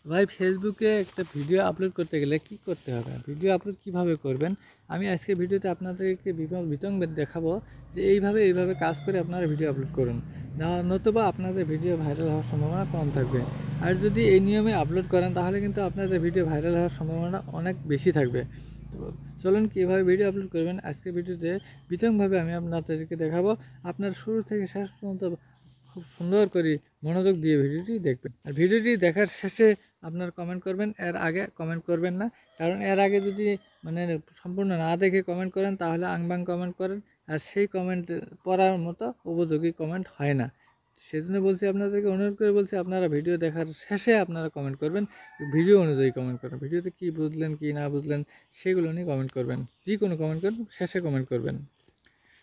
ভাই ফেসবুকে একটা ভিডিও আপলোড করতে গেলে কি করতে হবে, ভিডিও আপলোড কিভাবে করবেন, আমি আজকে ভিডিওতে আপনাদেরকে বিতং দেখাবো যে এইভাবে কাজ করে আপনারা ভিডিও আপলোড করুন, নতুবা আপনাদের ভিডিও ভাইরাল হওয়ার সম্ভাবনা কম থাকবে। আর যদি এই নিয়মে আপলোড করেন তাহলে কিন্তু আপনাদের ভিডিও ভাইরাল হওয়ার সম্ভাবনা অনেক বেশি থাকবে। তো চলুন কীভাবে ভিডিও আপলোড করবেন আজকে ভিডিওতে বিতংভাবে আমি আপনাদেরকে দেখাবো। আপনার শুরু থেকে শেষ পর্যন্ত খুব সুন্দর করে মনোযোগ দিয়ে ভিডিওটি দেখবেন। আর ভিডিওটি দেখার শেষে আপনার কমেন্ট করবেন, এর আগে কমেন্ট করবেন না। কারণ এর আগে যদি মানে সম্পূর্ণ না দেখে কমেন্ট করেন তাহলে আংবাং কমেন্ট করেন, আর সেই কমেন্ট পড়ার মতো উপযোগী কমেন্ট হয় না। সেজন্য বলছি, আপনাদেরকে অনুরোধ করে বলছি, আপনারা ভিডিও দেখার শেষে আপনারা কমেন্ট করবেন, ভিডিও অনুযায়ী কমেন্ট করবেন। ভিডিওতে কী বুঝলেন কী না বুঝলেন সেগুলো নিয়ে কমেন্ট করবেন, যে কোনো কমেন্ট করবেন, শেষে কমেন্ট করবেন।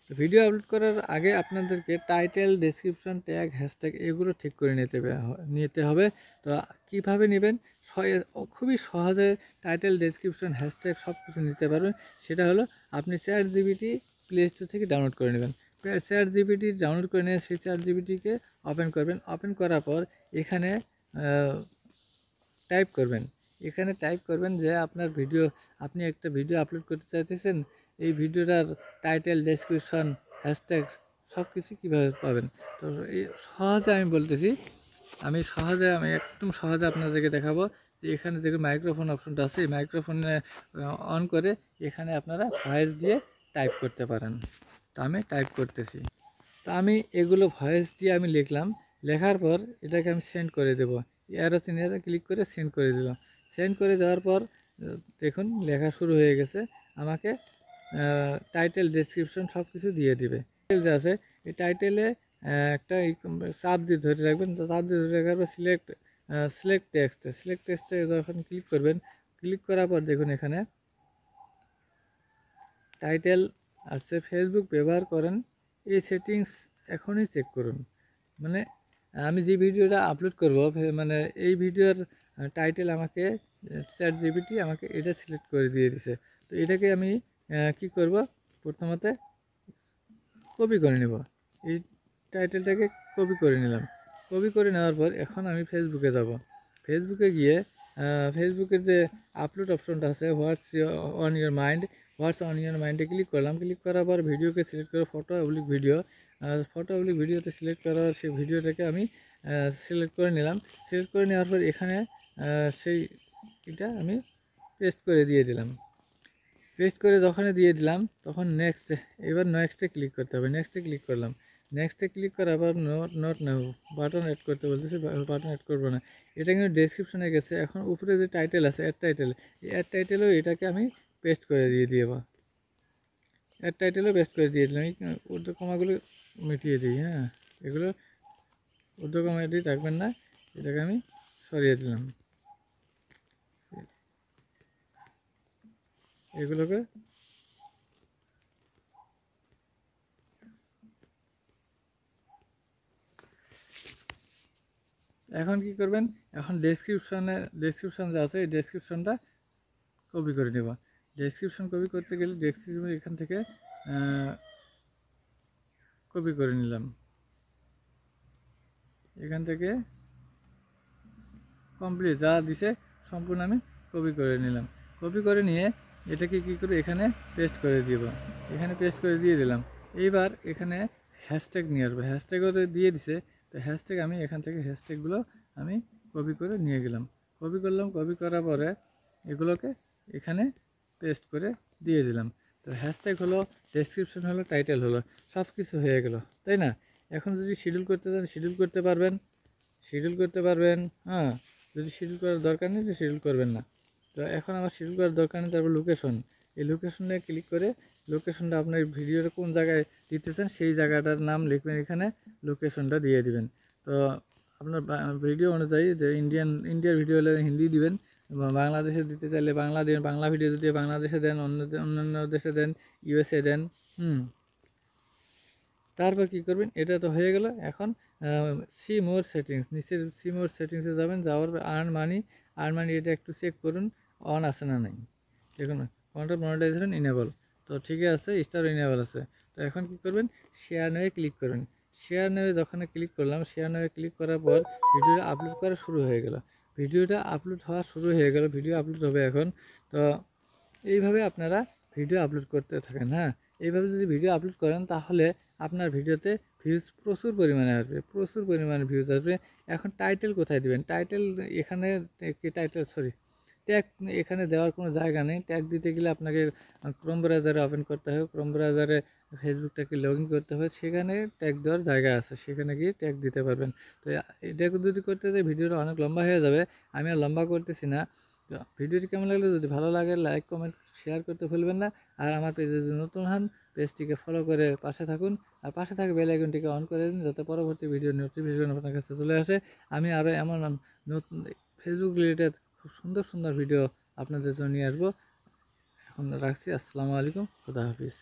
তো ভিডিও আপলোড করার আগে আপনাদেরকে টাইটেল, ডেসক্রিপশন, ট্যাগ, হ্যাশট্যাগ এগুলো ঠিক করে নিতে হবে। তো কীভাবে নেবেন, খুবই সহজে টাইটেল, ডেসক্রিপশন, হ্যাশট্যাগ সব কিছু নিতে পারবেন। সেটা হলো আপনি ChatGPT প্লে স্টোর থেকে ডাউনলোড করে নেবেন। ChatGPT ডাউনলোড করে নিয়ে সেই ChatGPTকে ওপেন করবেন। ওপেন করার পর এখানে টাইপ করবেন। এখানে টাইপ করবেন যে আপনার আপনি একটা ভিডিও আপলোড করতে চাইতেছেন, এই ভিডিওটার টাইটেল, ডেসক্রিপশন, হ্যাশট্যাগ সব কিছু কীভাবে পাবেন। তো এই সহজে আমি বলতেছি, আমি একদম সহজে আপনাদেরকে দেখাবো যে এখানে দেখুন মাইক্রোফোন অপশনটা আছে, এই মাইক্রোফোনে অন করে এখানে আপনারা ভয়েস দিয়ে টাইপ করতে পারেন। তো আমি টাইপ করতেছি। তো আমি এগুলো ভয়েস দিয়ে আমি লিখলাম, লেখার পর এটাকে আমি সেন্ড করে দেবো। অ্যারো চিহ্নে ক্লিক করে সেন্ড করে দিলাম। সেন্ড করে দেওয়ার পর দেখুন লেখা শুরু হয়ে গেছে। আমাকে টাইটেল, ডেসক্রিপশন সব কিছু দিয়ে দিবে। টাইটেল যে আছে এই টাইটেলে একটা চাপ দিয়ে ধরে রাখবেন। তো চাপ দিয়ে ধরে রাখার পর সিলেক্ট টেক্সটে যখন ক্লিক করবেন, ক্লিক করার পর দেখুন এখানে টাইটেল আসছে, ফেসবুক ব্যবহার করেন, এই সেটিংস এখনই চেক করুন। মানে আমি যে ভিডিওটা আপলোড করব, মানে এই ভিডিওর টাইটেল আমাকে ChatGPT আমাকে এটা সিলেক্ট করে দিয়ে দিছে। তো এটাকে আমি কি করব, প্রথমতে কপি করে নেব। এই টাইটেলটাকে কপি করে নিলাম। কপি করে নেওয়ার পর এখন আমি ফেসবুকে যাব। ফেসবুকে গিয়ে ফেসবুকের যে আপলোড অপশনটা আছে, হোয়াটস অন ইউর মাইন্ডে ক্লিক করলাম। ক্লিক করার পর ভিডিওকে সিলেক্ট করে ফটো অবলিক ভিডিওতে সিলেক্ট করার সেই ভিডিওটাকে আমি সিলেক্ট করে নিলাম। সিলেক্ট করে নেওয়ার পর এখানে এটা আমি পেস্ট করে দিয়ে দিলাম। পেস্ট করে যখন দিয়ে দিলাম তখন এবার নেক্সটে ক্লিক করতে হবে। নেক্সটে ক্লিক করলাম। নেক্সটে ক্লিক করার পর নট নাও বাটন অ্যাড করতে বলতেছে, বাটন অ্যাড করবো না। এটা কিন্তু ডেসক্রিপশনে গেছে। এখন উপরে যে টাইটেল আছে, অ্যাড টাইটেলও এটাকে আমি পেস্ট করে দিয়ে দেবো। অ্যাড টাইটেলও পেস্ট করে দিয়ে দিলাম। এই ঊর্ধ্বকমাগুলো মিটিয়ে দিই। হ্যাঁ, এগুলো ঊর্ধ্বকমা দিয়ে রাখবেন না, এটাকে আমি সরিয়ে দিলাম। এগুলোকে এখন কি করবেন, এখন ডেসক্রিপশন যে আছে এই ডেসক্রিপশনটা কপি করে নেব। ডেসক্রিপশন কপি করতে গেলে ডেসক্রিপশন এখান থেকে কপি করে নিলাম। এখান থেকে কমপ্লিট যা দিছে সম্পূর্ণ আমি কপি করে নিলাম। কপি করে নিয়ে এটাকে কী করে এখানে পেস্ট করে দিব। এখানে পেস্ট করে দিয়ে দিলাম। এইবার এখানে হ্যাশট্যাগ নিয়ে আসবো। হ্যাশট্যাগও দিয়ে দিছে। তো হ্যাশট্যাগ আমি এখান থেকে হ্যাশট্যাগুলো আমি কপি করে নিয়ে গেলাম। কপি করলাম। কপি করার পরে এগুলোকে এখানে পেস্ট করে দিয়ে দিলাম। তো হ্যাশট্যাগ হলো, ডেসক্রিপশন হলো, টাইটেল হলো, সব কিছু হয়ে গেল, তাই না? এখন যদি শিডিউল করতে চান শিডিউল করতে পারবেন। হ্যাঁ, যদি শিডিউল করার দরকার নেই তো শিডিউল করবেন না। তো এখন আমার শিডিউল করার দরকার নেই। তারপর লোকেশন, এই লোকেশনে ক্লিক করে লোকেশনটা আপনার ভিডিওটা কোন জায়গায় দিতেছেন সেই জায়গাটার নাম লিখবেন, এখানে লোকেশনটা দিয়ে দিবেন। তো আপনার ভিডিও অনুযায়ী যে ইন্ডিয়ার ভিডিও হলে হিন্দি দিবেন, বাংলাদেশে দিতে চাইলে বাংলা দেন, বাংলা ভিডিও যদি বাংলাদেশে দেন, অন্যান্য দেশে দেন, USA দেন। তারপর কি করবেন, এটা তো হয়ে গেল। এখন সি মোর সেটিংস, নিচে সি মোর সেটিংসে যাবেন। যাওয়ার আর্ন মানি এটা একটু চেক করুন অন আছে না নাই। দেখুন কন্টেন্ট মনিটাইজেশন ইনেবল, তো ঠিকই আছে, স্টার ইনেবল আছে। তো এখন কি করবেন, শেয়ার নেওয়ে ক্লিক করবেন। শেয়ার নেওয়ে যখন ক্লিক করলাম, শেয়ার নেওয়ে ক্লিক করার পর ভিডিওটা আপলোড করা শুরু হয়ে গেল। ভিডিওটা আপলোড হওয়া শুরু হয়ে গেল, ভিডিও আপলোড হবে এখন। তো এইভাবে আপনারা ভিডিও আপলোড করতে থাকেন। হ্যাঁ, এইভাবে যদি ভিডিও আপলোড করেন তাহলে আপনার ভিডিওতে ভিউজ প্রচুর পরিমাণে আসবে, প্রচুর পরিমাণে ভিউজ আসবে। এখন টাইটেল কোথায় দিবেন? টাইটেল এখানে কি টাইটেল, সরি, ট্যাগ এখানে দেওয়ার কোনো জায়গা নেই। ট্যাগ দিতে গেলে আপনাকে ক্রোম ব্রাউজারে ওপেন করতে হবে, ক্রোম ব্রাউজারে ফেসবুকটাকে লগ ইন করতে হবে, সেখানে ট্যাগ দেওয়ার জায়গা আছে, সেখানে গিয়ে ট্যাগ দিতে পারবেন। তো এটা যদি করতে যাই ভিডিওটা অনেক লম্বা হয়ে যাবে, আমি আর লম্বা করতেছি না। তো ভিডিওটি কেমন লাগলো, যদি ভালো লাগে লাইক কমেন্ট শেয়ার করতে ভুলবেন না। আর আমার পেজে যদি নতুন হন, পেজটিকে ফলো করে পাশে থাকুন, আর পাশে থাকা বেল আইকনটিকে অন করে দিন, যাতে পরবর্তী ভিডিও নোটিফিকেশন আপনার কাছে চলে আসে। আমি আরও এমন নতুন ফেসবুক রিলেটেড খুব সুন্দর সুন্দর ভিডিও আপনাদের জন্য নিয়ে আসবো। এখন রাখছি, আসসালামু আলাইকুম, খুদা হাফিজ।